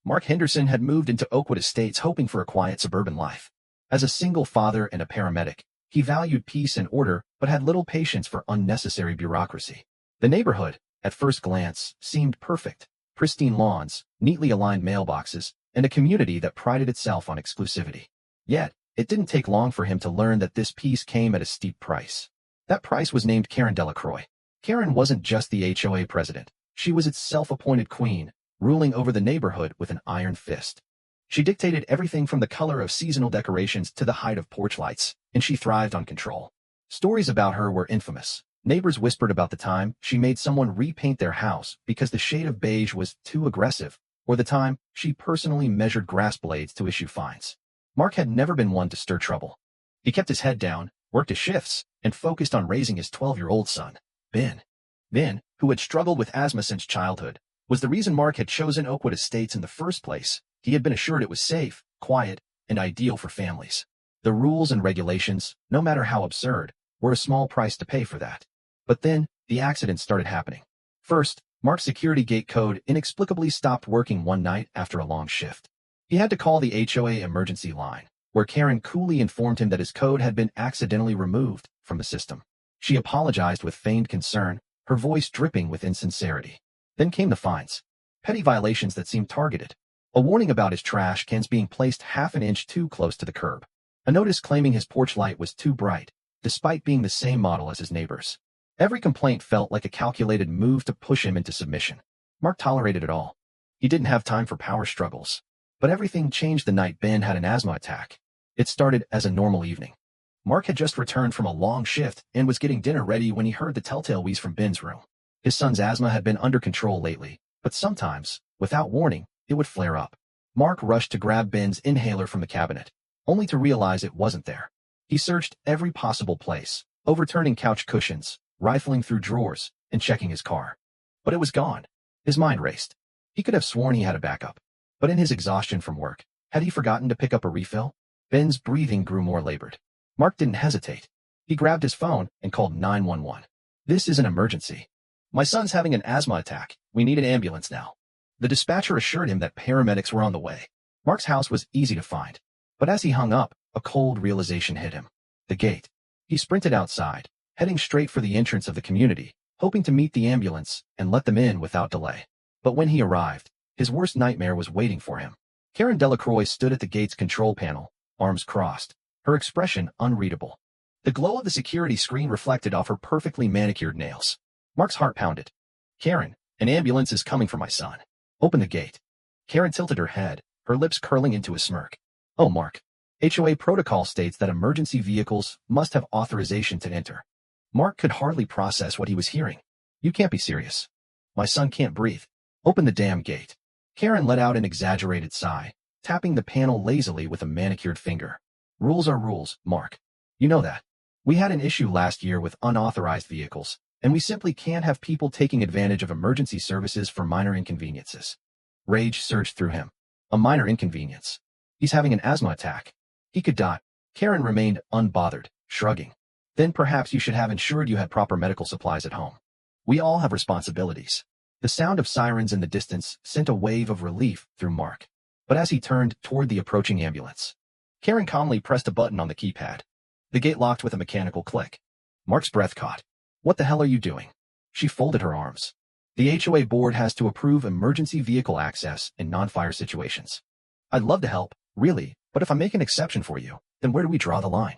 Mark Henderson had moved into Oakwood Estates hoping for a quiet suburban life. As a single father and a paramedic, he valued peace and order but had little patience for unnecessary bureaucracy. The neighborhood, at first glance, seemed perfect. Pristine lawns, neatly aligned mailboxes, and a community that prided itself on exclusivity. Yet, it didn't take long for him to learn that this peace came at a steep price. That price was named Karen Delacroix. Karen wasn't just the HOA president. She was its self-appointed queen, ruling over the neighborhood with an iron fist. She dictated everything from the color of seasonal decorations to the height of porch lights, and she thrived on control. Stories about her were infamous. Neighbors whispered about the time she made someone repaint their house because the shade of beige was too aggressive, or the time she personally measured grass blades to issue fines. Mark had never been one to stir trouble. He kept his head down, worked his shifts, and focused on raising his 12-year-old son, Ben. Ben, who had struggled with asthma since childhood, was the reason Mark had chosen Oakwood Estates in the first place. He had been assured it was safe, quiet, and ideal for families. The rules and regulations, no matter how absurd, were a small price to pay for that. But then, the accidents started happening. First, Mark's security gate code inexplicably stopped working one night after a long shift. He had to call the HOA emergency line, where Karen coolly informed him that his code had been accidentally removed from the system. She apologized with feigned concern, her voice dripping with insincerity. Then came the fines. Petty violations that seemed targeted. A warning about his trash cans being placed half an inch too close to the curb. A notice claiming his porch light was too bright, despite being the same model as his neighbors. Every complaint felt like a calculated move to push him into submission. Mark tolerated it all. He didn't have time for power struggles. But everything changed the night Ben had an asthma attack. It started as a normal evening. Mark had just returned from a long shift and was getting dinner ready when he heard the telltale wheeze from Ben's room. His son's asthma had been under control lately, but sometimes, without warning, it would flare up. Mark rushed to grab Ben's inhaler from the cabinet, only to realize it wasn't there. He searched every possible place, overturning couch cushions, rifling through drawers, and checking his car. But it was gone. His mind raced. He could have sworn he had a backup. But in his exhaustion from work, had he forgotten to pick up a refill? Ben's breathing grew more labored. Mark didn't hesitate. He grabbed his phone and called 911. This is an emergency. My son's having an asthma attack. We need an ambulance now. The dispatcher assured him that paramedics were on the way. Mark's house was easy to find. But as he hung up, a cold realization hit him. The gate. He sprinted outside, heading straight for the entrance of the community, hoping to meet the ambulance and let them in without delay. But when he arrived, his worst nightmare was waiting for him. Karen Delacroix stood at the gate's control panel, arms crossed, her expression unreadable. The glow of the security screen reflected off her perfectly manicured nails. Mark's heart pounded. Karen, an ambulance is coming for my son. Open the gate. Karen tilted her head, her lips curling into a smirk. Oh, Mark. HOA protocol states that emergency vehicles must have authorization to enter. Mark could hardly process what he was hearing. You can't be serious. My son can't breathe. Open the damn gate. Karen let out an exaggerated sigh, tapping the panel lazily with a manicured finger. Rules are rules, Mark. You know that. We had an issue last year with unauthorized vehicles, and we simply can't have people taking advantage of emergency services for minor inconveniences. Rage surged through him. A minor inconvenience. He's having an asthma attack. He could die. Karen remained unbothered, shrugging. Then perhaps you should have ensured you had proper medical supplies at home. We all have responsibilities. The sound of sirens in the distance sent a wave of relief through Mark. But as he turned toward the approaching ambulance, Karen calmly pressed a button on the keypad. The gate locked with a mechanical click. Mark's breath caught. What the hell are you doing? She folded her arms. The HOA board has to approve emergency vehicle access in non-fire situations. I'd love to help, really, but if I make an exception for you, then where do we draw the line?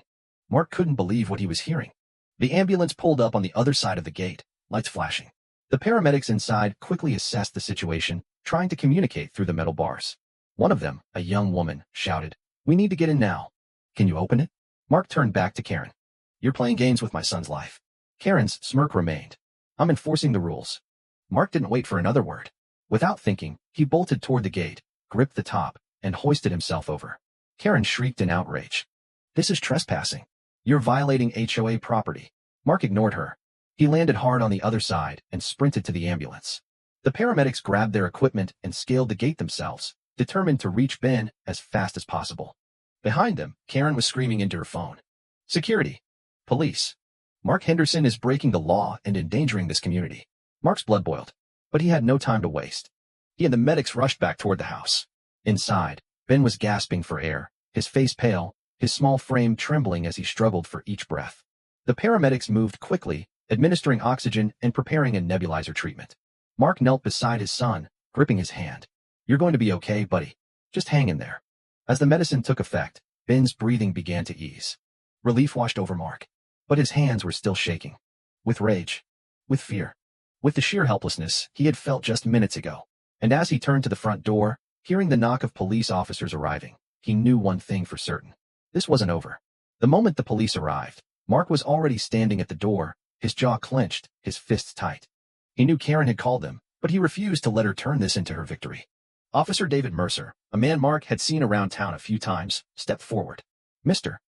Mark couldn't believe what he was hearing. The ambulance pulled up on the other side of the gate, lights flashing. The paramedics inside quickly assessed the situation, trying to communicate through the metal bars. One of them, a young woman, shouted, "We need to get in now. Can you open it?" Mark turned back to Karen. You're playing games with my son's life. Karen's smirk remained. I'm enforcing the rules. Mark didn't wait for another word. Without thinking, he bolted toward the gate, gripped the top, and hoisted himself over. Karen shrieked in outrage. This is trespassing. You're violating HOA property. Mark ignored her. He landed hard on the other side and sprinted to the ambulance. The paramedics grabbed their equipment and scaled the gate themselves, determined to reach Ben as fast as possible. Behind them, Karen was screaming into her phone. Security. Police. Mark Henderson is breaking the law and endangering this community. Mark's blood boiled, but he had no time to waste. He and the medics rushed back toward the house. Inside, Ben was gasping for air, his face pale, his small frame trembling as he struggled for each breath. The paramedics moved quickly, administering oxygen and preparing a nebulizer treatment. Mark knelt beside his son, gripping his hand. "You're going to be okay, buddy. Just hang in there." As the medicine took effect, Ben's breathing began to ease. Relief washed over Mark, but his hands were still shaking. With rage. With fear. With the sheer helplessness he had felt just minutes ago. And as he turned to the front door, hearing the knock of police officers arriving, he knew one thing for certain. This wasn't over. The moment the police arrived, Mark was already standing at the door, his jaw clenched, his fists tight. He knew Karen had called them, but he refused to let her turn this into her victory. Officer David Mercer, a man Mark had seen around town a few times, stepped forward. "Mr.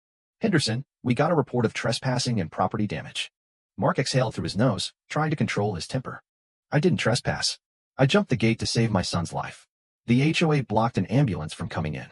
Henderson, we got a report of trespassing and property damage." Mark exhaled through his nose, trying to control his temper. "I didn't trespass. I jumped the gate to save my son's life. The HOA blocked an ambulance from coming in."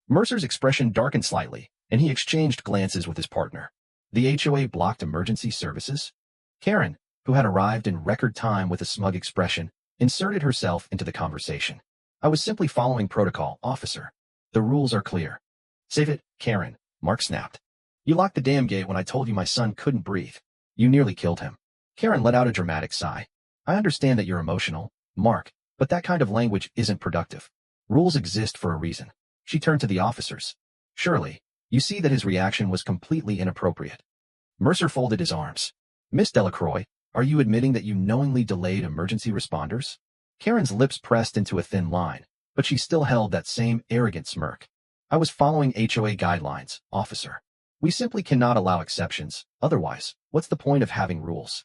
Mercer's expression darkened slightly, and he exchanged glances with his partner. The HOA blocked emergency services? Karen, who had arrived in record time with a smug expression, inserted herself into the conversation. "I was simply following protocol, officer. The rules are clear." "Save it, Karen," Mark snapped. "You locked the damn gate when I told you my son couldn't breathe. You nearly killed him." Karen let out a dramatic sigh. "I understand that you're emotional, Mark, but that kind of language isn't productive. Rules exist for a reason." She turned to the officers. "Surely, you see that his reaction was completely inappropriate." Mercer folded his arms. "Miss Delacroix, are you admitting that you knowingly delayed emergency responders?" Karen's lips pressed into a thin line, but she still held that same arrogant smirk. "I was following HOA guidelines, officer. We simply cannot allow exceptions. Otherwise, what's the point of having rules?"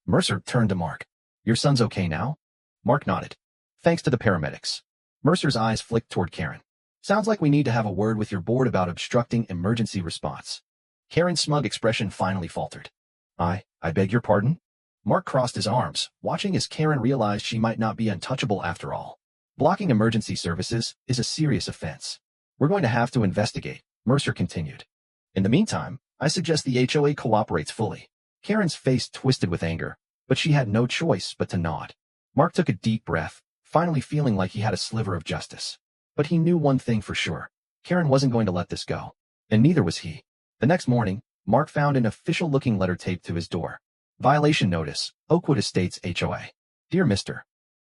Mercer turned to Mark. "Your son's okay now?" Mark nodded. "Thanks to the paramedics." Mercer's eyes flicked toward Karen. "Sounds like we need to have a word with your board about obstructing emergency response." Karen's smug expression finally faltered. I beg your pardon?" Mark crossed his arms, watching as Karen realized she might not be untouchable after all. "Blocking emergency services is a serious offense. We're going to have to investigate," Mercer continued. "In the meantime, I suggest the HOA cooperates fully." Karen's face twisted with anger, but she had no choice but to nod. Mark took a deep breath, finally feeling like he had a sliver of justice. But he knew one thing for sure. Karen wasn't going to let this go. And neither was he. The next morning, Mark found an official-looking letter taped to his door. "Violation notice, Oakwood Estates HOA. Dear Mr.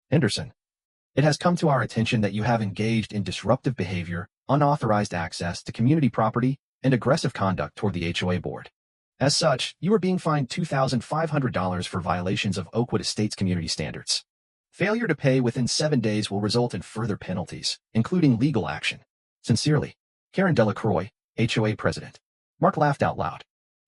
Henderson, it has come to our attention that you have engaged in disruptive behavior, unauthorized access to community property, and aggressive conduct toward the HOA board. As such, you are being fined $2,500 for violations of Oakwood Estates community standards. Failure to pay within 7 days will result in further penalties, including legal action. Sincerely, Karen Delacroix, HOA President." Mark laughed out loud.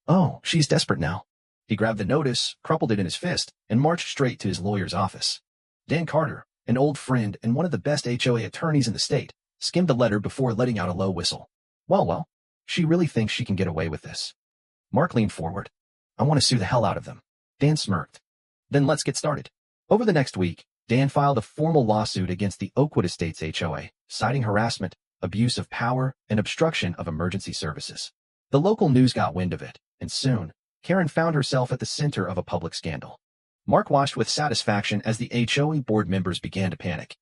"Oh, she's desperate now." He grabbed the notice, crumpled it in his fist, and marched straight to his lawyer's office. Dan Carter, an old friend and one of the best HOA attorneys in the state, skimmed the letter before letting out a low whistle. Well, she really thinks she can get away with this." Mark leaned forward. "I want to sue the hell out of them." Dan smirked. "Then let's get started." Over the next week, Dan filed a formal lawsuit against the Oakwood Estates HOA, citing harassment, abuse of power, and obstruction of emergency services. The local news got wind of it, and soon, Karen found herself at the center of a public scandal. Mark watched with satisfaction as the HOA board members began to panic.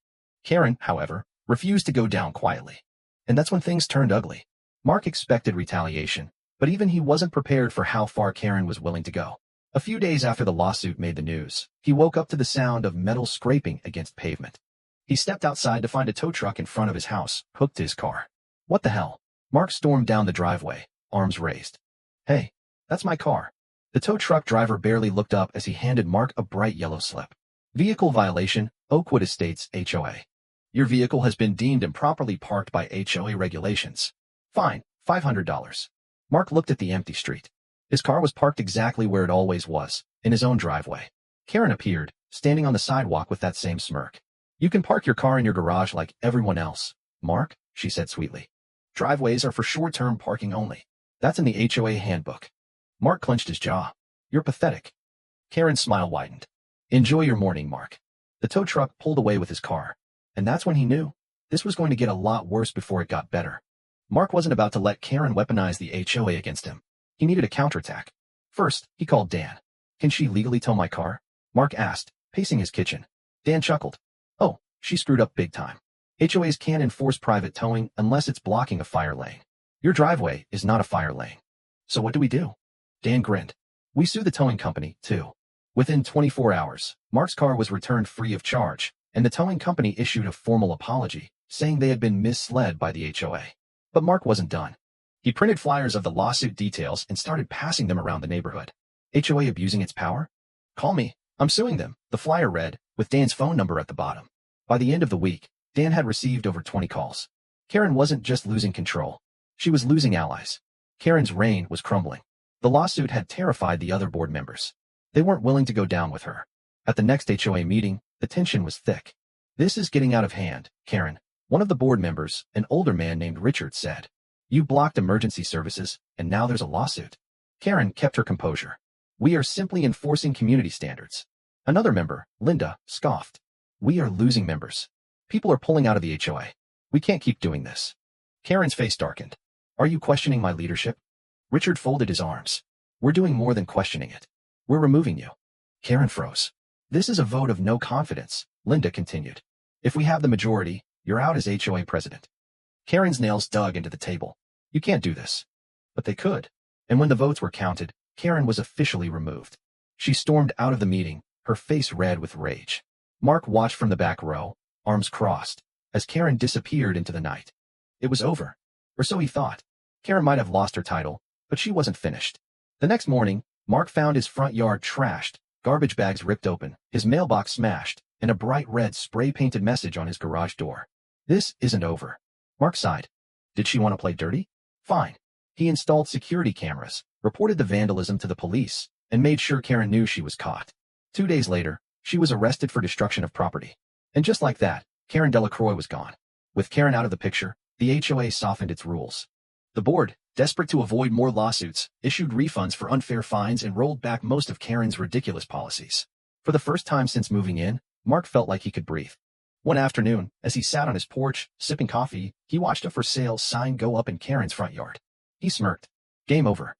Karen, however, refused to go down quietly. And that's when things turned ugly. Mark expected retaliation, but even he wasn't prepared for how far Karen was willing to go. A few days after the lawsuit made the news, he woke up to the sound of metal scraping against pavement. He stepped outside to find a tow truck in front of his house, hooked to his car. "What the hell?" Mark stormed down the driveway, arms raised. "Hey, that's my car." The tow truck driver barely looked up as he handed Mark a bright yellow slip. "Vehicle violation, Oakwood Estates HOA. Your vehicle has been deemed improperly parked by HOA regulations. Fine, $500. Mark looked at the empty street. His car was parked exactly where it always was, in his own driveway. Karen appeared, standing on the sidewalk with that same smirk. "You can park your car in your garage like everyone else, Mark," she said sweetly. "Driveways are for short-term parking only. That's in the HOA handbook." Mark clenched his jaw. "You're pathetic." Karen's smile widened. "Enjoy your morning, Mark." The tow truck pulled away with his car. And that's when he knew. This was going to get a lot worse before it got better. Mark wasn't about to let Karen weaponize the HOA against him. He needed a counterattack. First, he called Dan. "Can she legally tow my car?" Mark asked, pacing his kitchen. Dan chuckled. "Oh, she screwed up big time. HOAs can't enforce private towing unless it's blocking a fire lane. Your driveway is not a fire lane. So what do we do? Dan grinned. We sue the towing company, too. Within 24 hours, Mark's car was returned free of charge, and the towing company issued a formal apology, saying they had been misled by the HOA. But Mark wasn't done. He printed flyers of the lawsuit details and started passing them around the neighborhood. HOA abusing its power? Call me. I'm suing them, the flyer read, with Dan's phone number at the bottom. By the end of the week, Dan had received over 20 calls. Karen wasn't just losing control. She was losing allies. Karen's reign was crumbling. The lawsuit had terrified the other board members. They weren't willing to go down with her. At the next HOA meeting, the tension was thick. This is getting out of hand, Karen. One of the board members, an older man named Richard, said. You blocked emergency services, and now there's a lawsuit. Karen kept her composure. We are simply enforcing community standards. Another member, Linda, scoffed. We are losing members. People are pulling out of the HOA. We can't keep doing this. Karen's face darkened. Are you questioning my leadership? Richard folded his arms. We're doing more than questioning it. We're removing you. Karen froze. This is a vote of no confidence, Linda continued. If we have the majority, you're out as HOA president. Karen's nails dug into the table. You can't do this. But they could. And when the votes were counted, Karen was officially removed. She stormed out of the meeting, her face red with rage. Mark watched from the back row, arms crossed, as Karen disappeared into the night. It was over. Or so he thought. Karen might have lost her title, but she wasn't finished. The next morning, Mark found his front yard trashed, garbage bags ripped open, his mailbox smashed, and a bright red spray-painted message on his garage door. This isn't over. Mark sighed. Did she want to play dirty? Fine. He installed security cameras, reported the vandalism to the police, and made sure Karen knew she was caught. 2 days later, she was arrested for destruction of property. And just like that, Karen Delacroix was gone. With Karen out of the picture, the HOA softened its rules. The board, desperate to avoid more lawsuits, issued refunds for unfair fines and rolled back most of Karen's ridiculous policies. For the first time since moving in, Mark felt like he could breathe. One afternoon, as he sat on his porch, sipping coffee, he watched a for sale sign go up in Karen's front yard. He smirked. Game over.